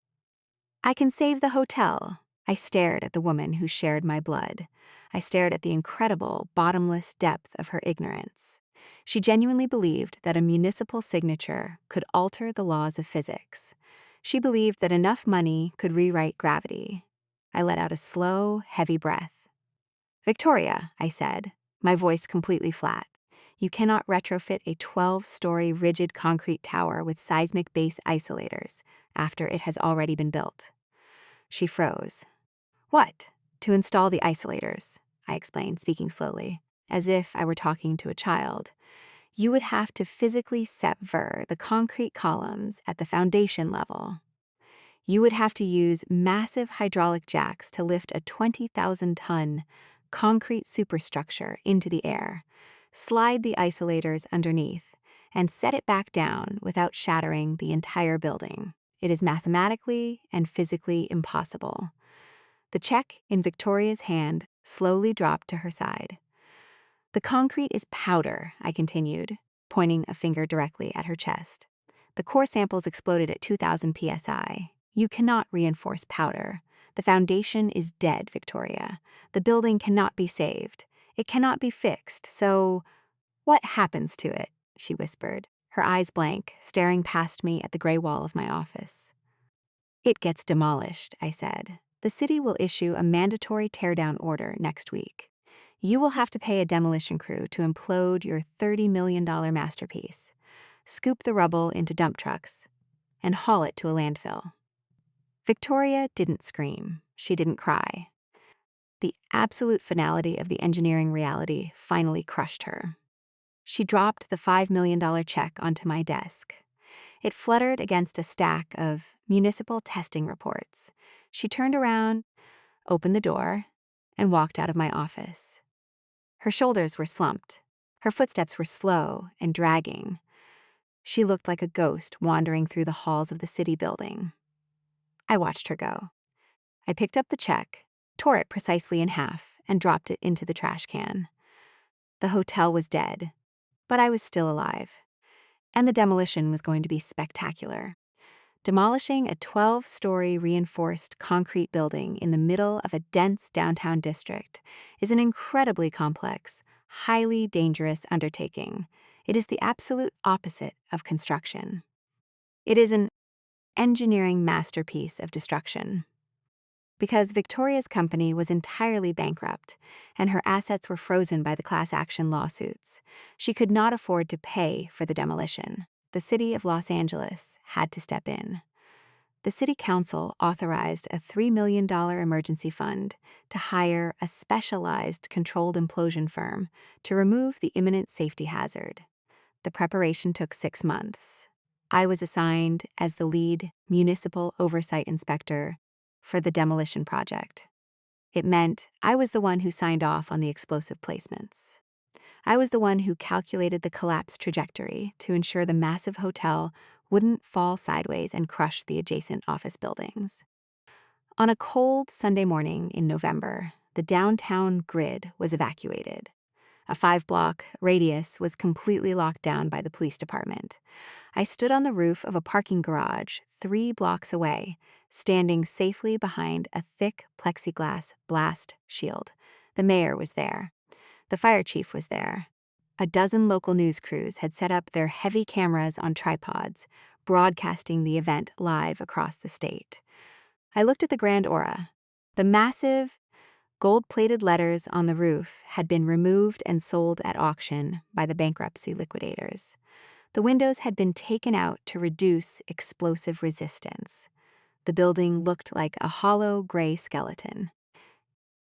[SPEAKER 1] I can save the hotel. I stared at the woman who shared my blood. I stared at the incredible, bottomless depth of her ignorance. She genuinely believed that a municipal signature could alter the laws of physics. She believed that enough money could rewrite gravity. I let out a slow, heavy breath. Victoria, I said, my voice completely flat. You cannot retrofit a 12-story rigid concrete tower with seismic base isolators after it has already been built. She froze. What? To install the isolators, I explained, speaking slowly, as if I were talking to a child. You would have to physically sever the concrete columns at the foundation level. You would have to use massive hydraulic jacks to lift a 20,000-ton concrete superstructure into the air, slide the isolators underneath, and set it back down without shattering the entire building. It is mathematically and physically impossible. The check in Victoria's hand slowly dropped to her side. The concrete is powder, I continued, pointing a finger directly at her chest. The core samples exploded at 2,000 psi. You cannot reinforce powder. The foundation is dead, Victoria. The building cannot be saved. It cannot be fixed, so what happens to it? She whispered, her eyes blank, staring past me at the gray wall of my office. It gets demolished, I said. The city will issue a mandatory teardown order next week. You will have to pay a demolition crew to implode your $30 million masterpiece. scoop the rubble into dump trucks, and haul it to a landfill. Victoria didn't scream. She didn't cry. The absolute finality of the engineering reality finally crushed her. She dropped the $5 million check onto my desk. It fluttered against a stack of municipal testing reports. She turned around, opened the door, and walked out of my office. Her shoulders were slumped. Her footsteps were slow and dragging. She looked like a ghost wandering through the halls of the city building. I watched her go. I picked up the check, tore it precisely in half, and dropped it into the trash can. The hotel was dead, but I was still alive. And the demolition was going to be spectacular. Demolishing a 12-story reinforced concrete building in the middle of a dense downtown district is an incredibly complex, highly dangerous undertaking. It is the absolute opposite of construction. It is an engineering masterpiece of destruction. Because Victoria's company was entirely bankrupt and her assets were frozen by the class action lawsuits, she could not afford to pay for the demolition. The city of Los Angeles had to step in. The city council authorized a $3 million emergency fund to hire a specialized controlled implosion firm to remove the imminent safety hazard. The preparation took 6 months. I was assigned as the lead municipal oversight inspector for the demolition project. It meant I was the one who signed off on the explosive placements. I was the one who calculated the collapse trajectory to ensure the massive hotel wouldn't fall sideways and crush the adjacent office buildings. On a cold Sunday morning in November, the downtown grid was evacuated. A 5-block radius was completely locked down by the police department. I stood on the roof of a parking garage 3 blocks away, standing safely behind a thick plexiglass blast shield. The mayor was there. The fire chief was there. A dozen local news crews had set up their heavy cameras on tripods, broadcasting the event live across the state. I looked at the grand aura. The massive, gold-plated letters on the roof had been removed and sold at auction by the bankruptcy liquidators. The windows had been taken out to reduce explosive resistance. The building looked like a hollow gray skeleton.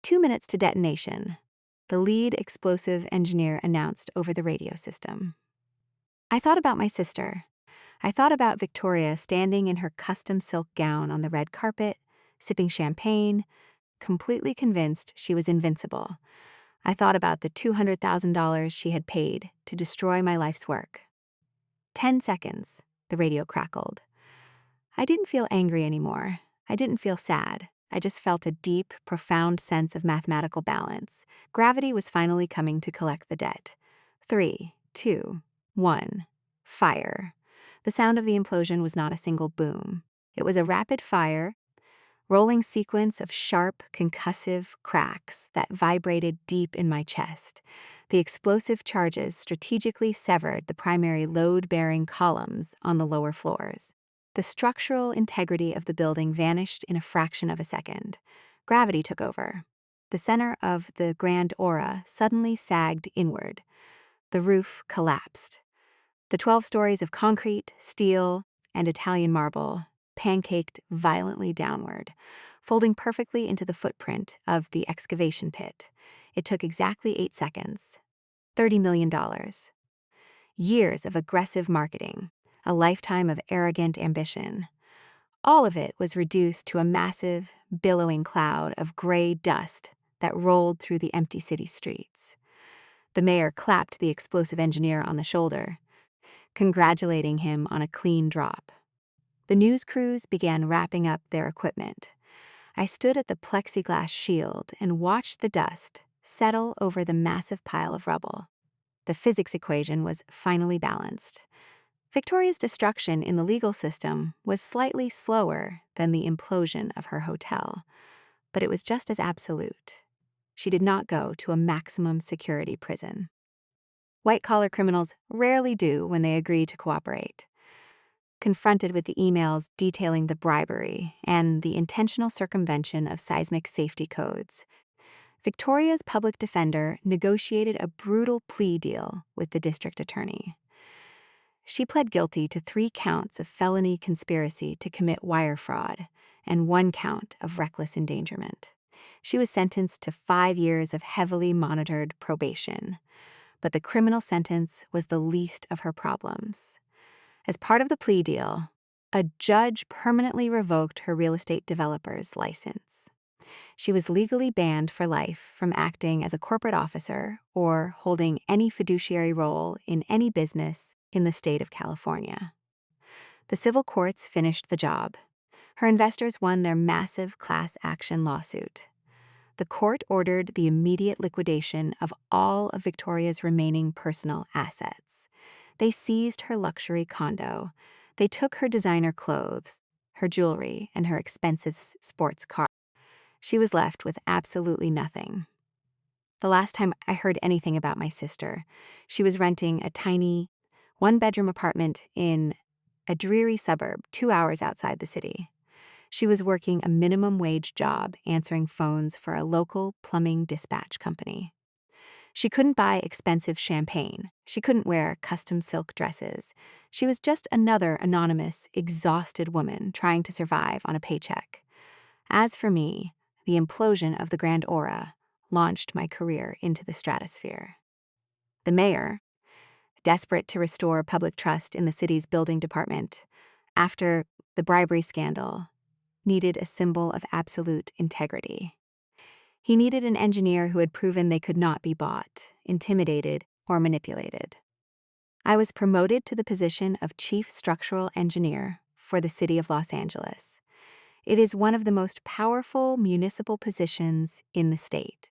[SPEAKER 1] 2 minutes to detonation, the lead explosive engineer announced over the radio system. I thought about my sister. I thought about Victoria standing in her custom silk gown on the red carpet, sipping champagne, completely convinced she was invincible. I thought about the $200,000 she had paid to destroy my life's work. 10 seconds, the radio crackled. I didn't feel angry anymore. I didn't feel sad. I just felt a deep, profound sense of mathematical balance. Gravity was finally coming to collect the debt. 3, 2, 1, fire. The sound of the implosion was not a single boom. It was a rapid fire, rolling sequence of sharp, concussive cracks that vibrated deep in my chest. The explosive charges strategically severed the primary load-bearing columns on the lower floors. The structural integrity of the building vanished in a fraction of a second. Gravity took over. The center of the grand aura suddenly sagged inward. The roof collapsed. The 12 stories of concrete, steel, and Italian marble pancaked violently downward, folding perfectly into the footprint of the excavation pit. It took exactly 8 seconds. $30 million. Years of aggressive marketing. A lifetime of arrogant ambition. All of it was reduced to a massive, billowing cloud of gray dust that rolled through the empty city streets. The mayor clapped the explosive engineer on the shoulder, congratulating him on a clean drop. The news crews began wrapping up their equipment. I stood at the plexiglass shield and watched the dust settle over the massive pile of rubble. The physics equation was finally balanced. Victoria's destruction in the legal system was slightly slower than the implosion of her hotel, but it was just as absolute. She did not go to a maximum security prison. White-collar criminals rarely do when they agree to cooperate. Confronted with the emails detailing the bribery and the intentional circumvention of seismic safety codes, Victoria's public defender negotiated a brutal plea deal with the district attorney. She pled guilty to 3 counts of felony conspiracy to commit wire fraud and 1 count of reckless endangerment. She was sentenced to 5 years of heavily monitored probation, but the criminal sentence was the least of her problems. As part of the plea deal, a judge permanently revoked her real estate developer's license. She was legally banned for life from acting as a corporate officer or holding any fiduciary role in any business in the state of California. The civil courts finished the job. Her investors won their massive class action lawsuit. The court ordered the immediate liquidation of all of Victoria's remaining personal assets. They seized her luxury condo. They took her designer clothes, her jewelry, and her expensive sports car. She was left with absolutely nothing. The last time I heard anything about my sister, she was renting a tiny, one-bedroom apartment in a dreary suburb 2 hours outside the city. She was working a minimum wage job answering phones for a local plumbing dispatch company. She couldn't buy expensive champagne. She couldn't wear custom silk dresses. She was just another anonymous, exhausted woman trying to survive on a paycheck. As for me, the implosion of the Grand Aura launched my career into the stratosphere. The mayor, desperate to restore public trust in the city's building department, after the bribery scandal, needed a symbol of absolute integrity. He needed an engineer who had proven they could not be bought, intimidated, or manipulated. I was promoted to the position of Chief Structural Engineer for the City of Los Angeles. It is one of the most powerful municipal positions in the state.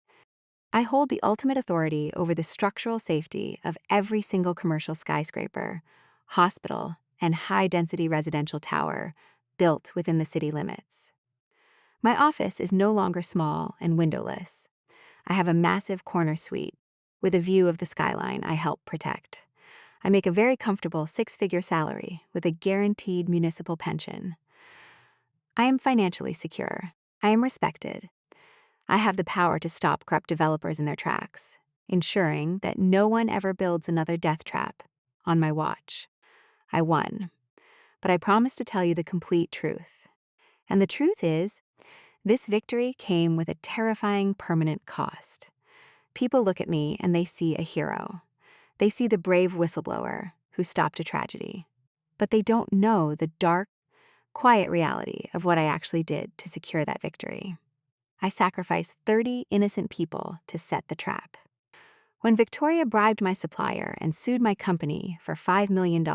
[SPEAKER 1] I hold the ultimate authority over the structural safety of every single commercial skyscraper, hospital, and high-density residential tower built within the city limits. My office is no longer small and windowless. I have a massive corner suite with a view of the skyline I help protect. I make a very comfortable 6-figure salary with a guaranteed municipal pension. I am financially secure. I am respected. I have the power to stop corrupt developers in their tracks, ensuring that no one ever builds another death trap on my watch. I won. But I promise to tell you the complete truth. And the truth is, this victory came with a terrifying permanent cost. People look at me and they see a hero. They see the brave whistleblower who stopped a tragedy. But they don't know the dark, quiet reality of what I actually did to secure that victory. I sacrificed 30 innocent people to set the trap. When Victoria bribed my supplier and sued my company for $5 million,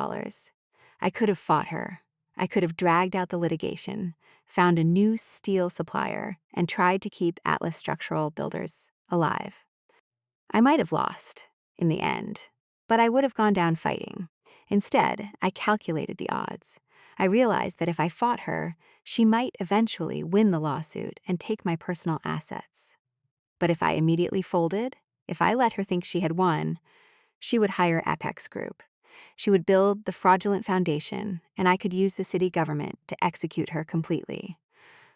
[SPEAKER 1] I could have fought her. I could have dragged out the litigation, found a new steel supplier, and tried to keep Atlas Structural Builders alive. I might have lost, in the end, but I would have gone down fighting. Instead, I calculated the odds. I realized that if I fought her, she might eventually win the lawsuit and take my personal assets. But if I immediately folded, if I let her think she had won, she would hire Apex Group. She would build the fraudulent foundation, and I could use the city government to execute her completely.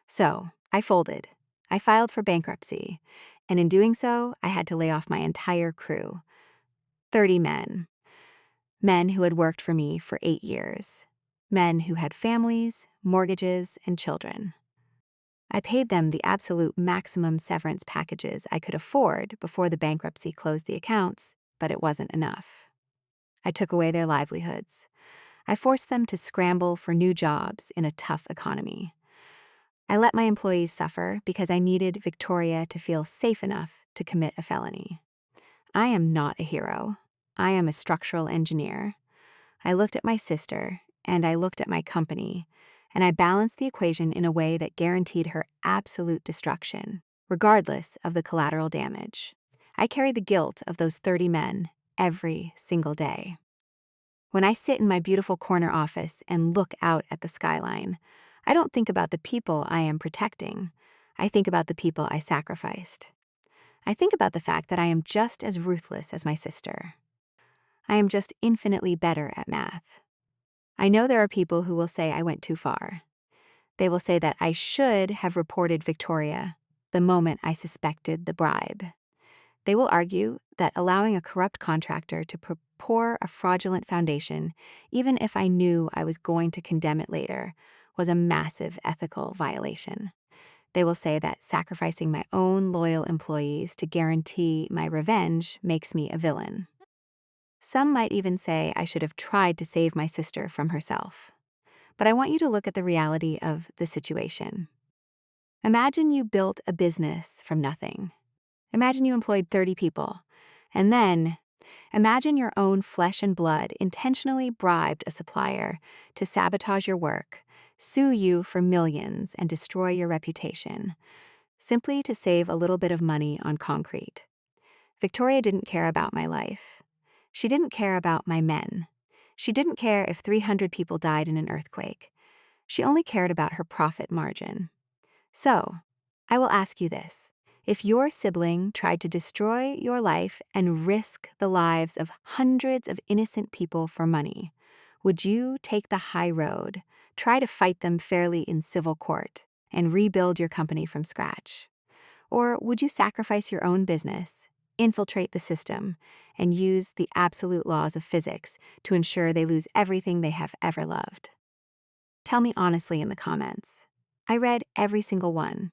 [SPEAKER 1] So, I folded. I filed for bankruptcy, and in doing so, I had to lay off my entire crew. 30 men. Men who had worked for me for 8 years. Men who had families, mortgages, and children. I paid them the absolute maximum severance packages I could afford before the bankruptcy closed the accounts, but it wasn't enough. I took away their livelihoods. I forced them to scramble for new jobs in a tough economy. I let my employees suffer because I needed Victoria to feel safe enough to commit a felony. I am not a hero. I am a structural engineer. I looked at my sister, and I looked at my company, and I balanced the equation in a way that guaranteed her absolute destruction, regardless of the collateral damage. I carry the guilt of those 30 men every single day. When I sit in my beautiful corner office and look out at the skyline, I don't think about the people I am protecting. I think about the people I sacrificed. I think about the fact that I am just as ruthless as my sister. I am just infinitely better at math. I know there are people who will say I went too far. They will say that I should have reported Victoria the moment I suspected the bribe. They will argue that allowing a corrupt contractor to pour a fraudulent foundation, even if I knew I was going to condemn it later, was a massive ethical violation. They will say that sacrificing my own loyal employees to guarantee my revenge makes me a villain. Some might even say I should have tried to save my sister from herself. But I want you to look at the reality of the situation. Imagine you built a business from nothing. Imagine you employed 30 people. And then, imagine your own flesh and blood intentionally bribed a supplier to sabotage your work, sue you for millions, and destroy your reputation, simply to save a little bit of money on concrete. Victoria didn't care about my life. She didn't care about my men. She didn't care if 300 people died in an earthquake. She only cared about her profit margin. So, I will ask you this. If your sibling tried to destroy your life and risk the lives of hundreds of innocent people for money, would you take the high road, try to fight them fairly in civil court, and rebuild your company from scratch? Or would you sacrifice your own business, infiltrate the system, and use the absolute laws of physics to ensure they lose everything they have ever loved? Tell me honestly in the comments. I read every single one.